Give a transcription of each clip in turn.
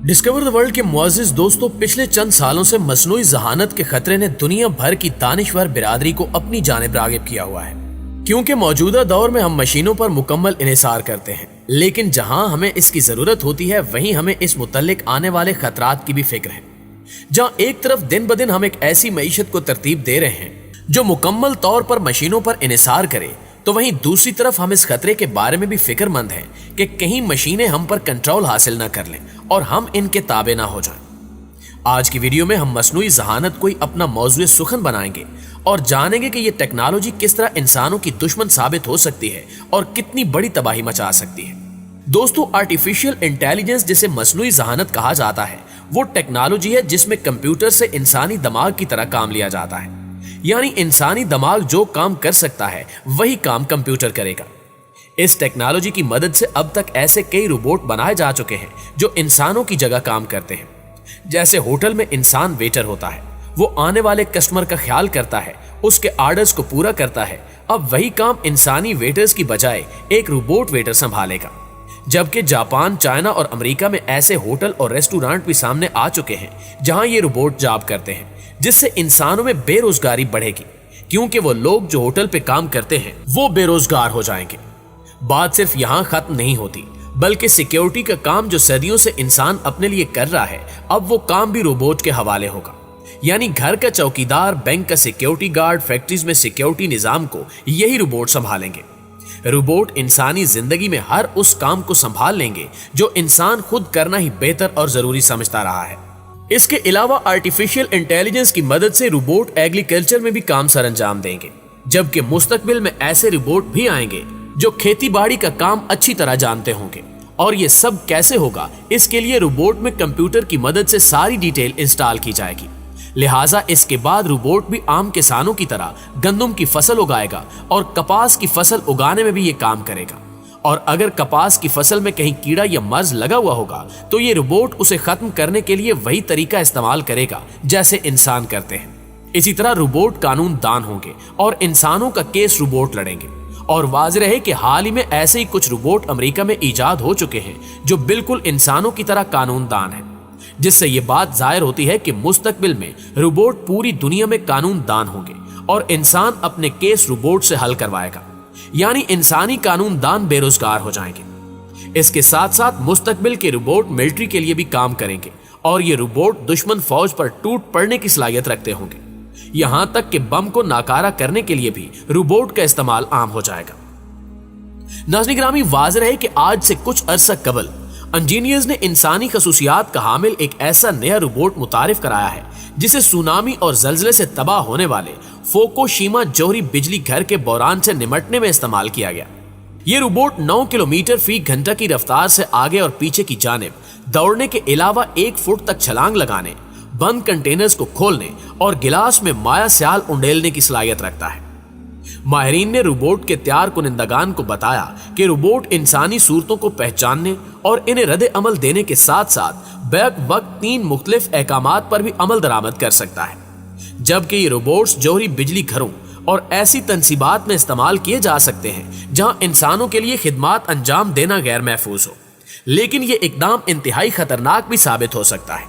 Discover the world के मुअज़्ज़िज़ दोस्तों, पिछले चंद सालों से मसनूई ज़हानत के खतरे ने दुनिया भर की दानिशवर बिरादरी को अपनी जानिब राग़िब किया हुआ है। क्योंकि मौजूदा दौर में हम मशीनों पर मुकम्मल इन्हिसार करते हैं, लेकिन जहां हमें इसकी जरूरत होती है वहीं हमें इस मुतल्लिक आने वाले खतरात की भी फिक्र है। जहां एक तरफ दिन ब दिन हम एक ऐसी मईशत को तरतीब दे रहे हैं जो मुकम्मल तौर पर मशीनों पर इन्हिसार करे, तो वहीं दूसरी तरफ हम इस खतरे के बारे में भी फिक्रमंद हैं कि कहीं मशीनें हम पर कंट्रोल हासिल न कर लें और हम इनके ताबे ना हो जाएं। आज की वीडियो में हम मसनूई ज़हानत को ही अपना मौज़ूए सुखन बनाएंगे और जानेंगे कि ये टेक्नोलॉजी किस तरह इंसानों की दुश्मन साबित हो सकती है और कितनी बड़ी तबाही मचा सकती है। दोस्तों, आर्टिफिशियल इंटेलिजेंस जिसे मसनूई ज़हानत कहा जाता है वो टेक्नोलॉजी है जिसमें कंप्यूटर से इंसानी दिमाग की तरह काम लिया जाता है। यानी इंसानी दिमाग जो काम कर सकता है वही काम कंप्यूटर करेगा। इस टेक्नोलॉजी की मदद से अब तक ऐसे कई रोबोट बनाए जा चुके हैं जो इंसानों की जगह काम करते हैं। जैसे होटल में इंसान वेटर होता है, वो आने वाले कस्टमर का ख्याल करता है, उसके आर्डर्स को पूरा करता है। अब वही काम इंसानी वेटर्स की बजाय एक रोबोट वेटर संभालेगा। जबकि जापान, चाइना और अमेरिका में ऐसे होटल और रेस्टोरेंट भी सामने आ चुके हैं जहां ये रोबोट जॉब करते हैं, जिससे इंसानों में बेरोजगारी बढ़ेगी, क्योंकि वो लोग जो होटल पे काम करते हैं वो बेरोजगार हो जाएंगे। बात सिर्फ यहाँ खत्म नहीं होती, बल्कि सिक्योरिटी का काम जो सदियों से इंसान अपने लिए कर रहा है, अब वो काम भी रोबोट के हवाले होगा। यानी घर का चौकीदार, बैंक का सिक्योरिटी गार्ड, फैक्ट्रीज में सिक्योरिटी निजाम को यही रोबोट संभालेंगे। रोबोट इंसानी जिंदगी में हर उस काम को संभाल लेंगे जो इंसान खुद करना ही बेहतर और जरूरी समझता रहा है। इसके अलावा आर्टिफिशियल इंटेलिजेंस की मदद से रोबोट एग्रीकल्चर में भी काम सरअंजाम देंगे, जबकि मुस्तकबिल में ऐसे रोबोट भी आएंगे जो खेती बाड़ी का काम अच्छी तरह जानते होंगे। और ये सब कैसे होगा, इसके लिए रोबोट में कंप्यूटर की मदद से सारी डिटेल इंस्टॉल की जाएगी। लिहाजा इसके बाद रोबोट भी आम किसानों की तरह गंदम की फसल उगाएगा और कपास की फसल उगाने में भी ये काम करेगा। और अगर कपास की फसल में कहीं कीड़ा या मर्ज लगा हुआ होगा तो ये रोबोट उसे खत्म करने के लिए वही तरीका इस्तेमाल करेगा जैसे इंसान करते हैं। इसी तरह रोबोट कानून दान होंगे और इंसानों का केस रोबोट लड़ेंगे। और वाज़ेह है कि हाल ही में ऐसे ही कुछ रोबोट अमेरिका में इजाद हो चुके हैं जो बिल्कुल इंसानों की तरह कानून दान है, जिससे ये बात जाहिर होती है कि मुस्तकबिल में रोबोट पूरी दुनिया में कानून दान होंगे और इंसान अपने केस रोबोट से हल करवाएगा। यानी इंसानी कानून दान बेरोजगार हो जाएंगे। इसके साथ साथ मुस्तकबिल के रोबोट मिलिट्री के लिए भी काम करेंगे और ये रोबोट दुश्मन फौज पर टूट पड़ने की सलाहियत रखते होंगे। यहां तक कि बम को नाकारा करने के लिए भी रोबोट का इस्तेमाल आम हो जाएगा। नाज़रीन गिरामी, वाज़ेह है कि आज से कुछ अरसा कबल इंजीनियर्स ने इंसानी खसूसियात का हामिल एक ऐसा नया रोबोट मुतारिफ कराया है जिसे सुनामी और जल्जले से तबाह होने वाले फुकुशिमा जौहरी बिजली घर के बहरान से निमटने में इस्तेमाल किया गया। ये रोबोट 9 किलोमीटर फी घंटा की रफ्तार से आगे और पीछे की जानिब दौड़ने के अलावा 1 फुट तक छलांग लगाने, बंद कंटेनर्स को खोलने और गिलास में माया स्याल उंडेलने की सलाहियत रखता है। माहिरीन ने रोबोट के तैयार कुनिंदगान को बताया कि रोबोट इंसानी सूरतों को पहचानने और इन्हें रद्द अमल देने के साथ साथ बैक वक्त 3 मुख्तलिफ अहकामात पर भी अमल दरामद कर सकता है। जबकि ये रोबोट्स जौहरी बिजली घरों और ऐसी तनसीबात में इस्तेमाल किए जा सकते हैं जहां इंसानों के लिए खिदमात अंजाम देना गैर महफूज हो। लेकिन ये इकदाम इंतहाई खतरनाक भी साबित हो सकता है,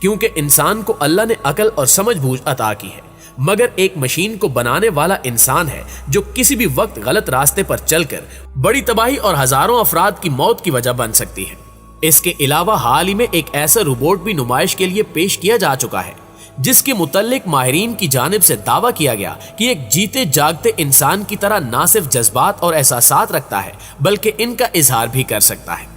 क्योंकि इंसान को अल्लाह ने अकल और समझ बूझ अता की है, मगर एक मशीन को बनाने वाला इंसान है जो किसी भी वक्त गलत रास्ते पर चलकर बड़ी तबाही और हजारों अफराद की मौत की वजह बन सकती है। इसके अलावा हाल ही में एक ऐसा रोबोट भी नुमाइश के लिए पेश किया जा चुका है जिसके मुतल्लिक माहिरीन की जानिब से दावा किया गया कि एक जीते जागते इंसान की तरह ना सिर्फ जज्बात और एहसासात रखता है बल्कि इनका इजहार भी कर सकता है।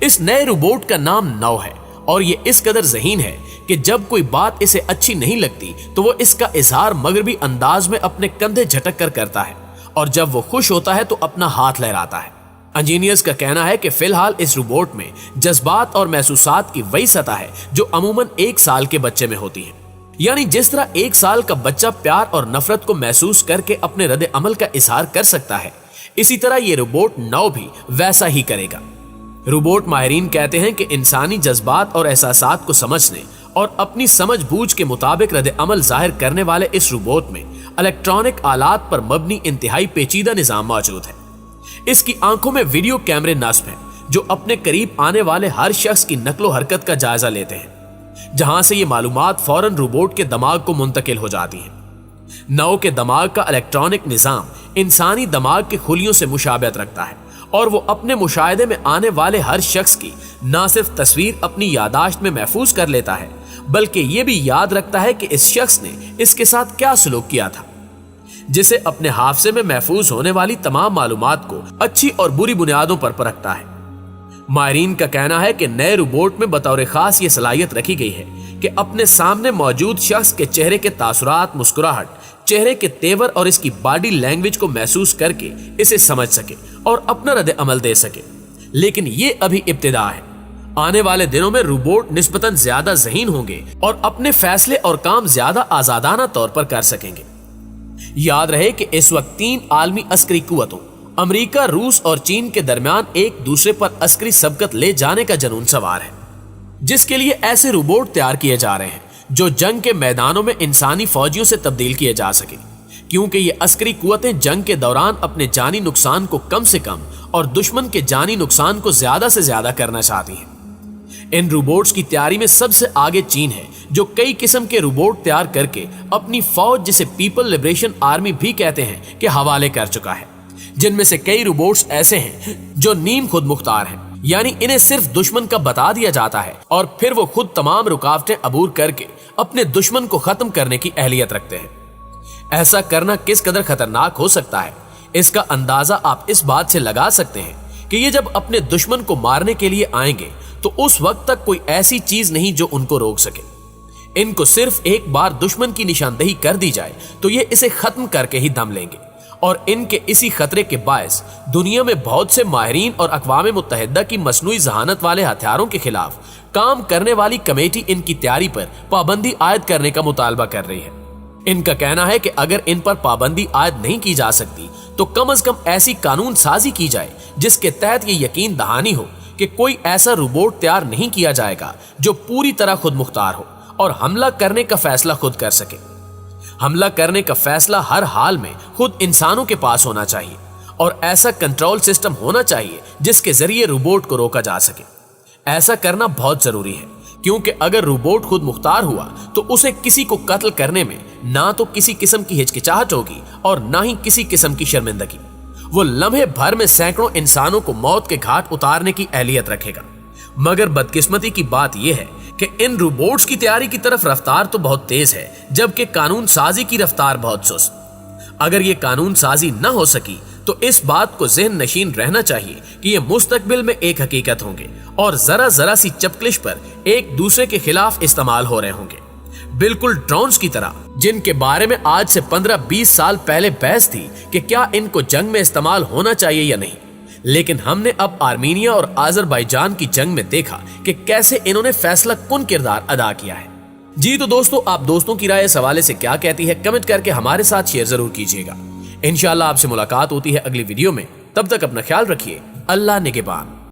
इस नए रोबोट का नाम नौ है और ये इस कदर ज़हीन है कि जब कोई बात इसे अच्छी नहीं लगती तो वो इसका इजहार मगरबी अंदाज में अपने कंधे झटक कर करता है और जब वो खुश होता है तो अपना हाथ लहराता है। इंजीनियर्स का कहना है कि फिलहाल इस रोबोट में जज्बात और महसूसात की वही सतह है जो अमूमन 1 साल के बच्चे में होती है। यानी जिस तरह 1 साल का बच्चा प्यार और नफरत को महसूस करके अपने रद्द अमल का इजहार कर सकता है, इसी तरह ये रोबोट नौ भी वैसा ही करेगा। रोबोट माहिरीन कहते हैं कि इंसानी जज्बात और एहसासात को समझने और अपनी समझ बूझ के मुताबिक रद्द अमल जाहिर करने वाले इस रोबोट में इलेक्ट्रॉनिक आलात पर मबनी इंतहाई पेचीदा निजाम मौजूद है। इसकी आंखों में वीडियो कैमरे नस्ब हैं जो अपने करीब आने वाले हर शख्स की नकलो हरकत का जायजा लेते हैं, जहां से ये मालूमात फौरन रोबोट के दिमाग को मुंतकिल हो जाती हैं। नौ के दिमाग का इलेक्ट्रॉनिक निजाम इंसानी दिमाग के खुलियों से मुशाबहत रखता है और वो अपने मुशाहिदे में आने वाले हर शख्स की न सिर्फ तस्वीर अपनी यादाश्त में महफूज कर लेता है, बल्कि ये भी याद रखता है कि इस शख्स ने इसके साथ क्या सलूक किया था, जिसे अपने हाफजे में महफूज होने वाली तमाम मालूमात को अच्छी और बुरी बुनियादों पर परखता है। माहिरीन का कहना है कि नए रोबोट में बतौर खास ये सलाहियत रखी गई है कि अपने सामने मौजूद शख्स के चेहरे के तासुरात, मुस्कुराहट, चेहरे के तेवर और इसकी बॉडी लैंग्वेज को महसूस करके इसे समझ सके और अपना रद्द अमल दे सके। लेकिन ये अभी इब्तिदा है। आने वाले दिनों में रोबोट निस्बतन ज्यादा ज़हीन होंगे और अपने फैसले और काम ज्यादा आजादाना तौर पर कर सकेंगे। याद रहे कि इस वक्त 3 आलमी अस्करी कुव्वतों अमेरिका, रूस और चीन के दरमियान एक दूसरे पर अस्करी सबकत ले जाने का जुनून सवार है, जिसके लिए ऐसे रोबोट तैयार किए जा रहे हैं जो जंग के मैदानों में इंसानी फौजियों से तब्दील किए जा सके, क्योंकि ये अस्करी कुव्वतें जंग के दौरान अपने जानी नुकसान को कम से कम और दुश्मन के जानी नुकसान को ज्यादा से ज्यादा करना चाहती हैं। इन रोबोट्स की तैयारी में सबसे आगे चीन है, जो कई किस्म के रोबोट तैयार करके अपनी फौज, जिसे पीपल लिबरेशन आर्मी भी कहते हैं, के हवाले कर चुका है, जिनमें से कई रोबोट्स ऐसे हैं जो नीम खुद मुख्तार हैं, यानी इन्हें सिर्फ दुश्मन का बता दिया जाता है और फिर वो खुद तमाम रुकावटें अबूर करके अपने दुश्मन को खत्म करने की अहलियत रखते हैं। ऐसा करना किस कदर खतरनाक हो सकता है, इसका अंदाजा आप इस बात से लगा सकते हैं कि ये जब अपने दुश्मन को मारने के लिए आएंगे तो उस वक्त तक कोई ऐसी चीज नहीं जो उनको रोक सके। इनको सिर्फ एक बार दुश्मन की निशानदेही कर दी जाए तो ये इसे खत्म करके ही दम लेंगे, और इनके इसी खतरे के बायस दुनिया में बहुत से माहिरीन और अक़वाम मुत्तहिदा की मसनूई जहानत वाले हथियारों के खिलाफ काम करने वाली कमेटी इनकी तैयारी पर पाबंदी आयद करने का मुतालबा कर रही है। इनका कहना है कि अगर इन पर पाबंदी आयद नहीं की जा सकती तो कम से कम ऐसी कानून साजी की जाए जिसके तहत ये यकीन दहानी हो कि कोई ऐसा रोबोट तैयार नहीं किया जाएगा जो पूरी तरह खुद मुख्तार हो और हमला करने का फैसला खुद कर सके। हमला करने का फैसला हर हाल में खुद इंसानों के पास होना चाहिए और ऐसा कंट्रोल सिस्टम होना चाहिए जिसके जरिए रोबोट को रोका जा सके। ऐसा करना बहुत जरूरी है, क्योंकि अगर रोबोट खुद मुख्तार हुआ तो उसे किसी को कत्ल करने में ना तो किसी किस्म की हिचकिचाहट होगी और ना ही किसी किस्म की शर्मिंदगी। वो लम्हे भर में सैकड़ों इंसानों को मौत के घाट उतारने की अहलियत रखेगा। मगर बदकिस्मती की बात यह है कि इन रोबोट्स की तैयारी की तरफ रफ्तार तो बहुत तेज है, जबकि कानून साजी की रफ्तार बहुत सुस्त। अगर ये कानून साजी न हो सकी तो इस बात को ज़हन नशीन रहना चाहिए कि ये मुस्तकबिल में एक हकीकत होंगे और जरा जरा सी चपकलिश पर एक दूसरे के खिलाफ इस्तेमाल हो रहे होंगे, बिल्कुल ड्रोन्स की तरह, जिनके बारे में आज से 15-20 साल पहले बहस थी कि क्या इनको जंग में इस्तेमाल होना चाहिए या नहीं। लेकिन हमने अब आर्मीनिया और आज़रबाईजान की जंग में देखा कि कैसे इन्होंने फैसला कुन किरदार अदा किया है। जी तो दोस्तों, आप दोस्तों की राय इस हवाले से क्या कहती है, कमेंट करके हमारे साथ शेयर जरूर कीजिएगा। इंशाल्लाह आपसे मुलाकात होती है अगली वीडियो में। तब तक अपना ख्याल रखिए। अल्लाह निगहबान।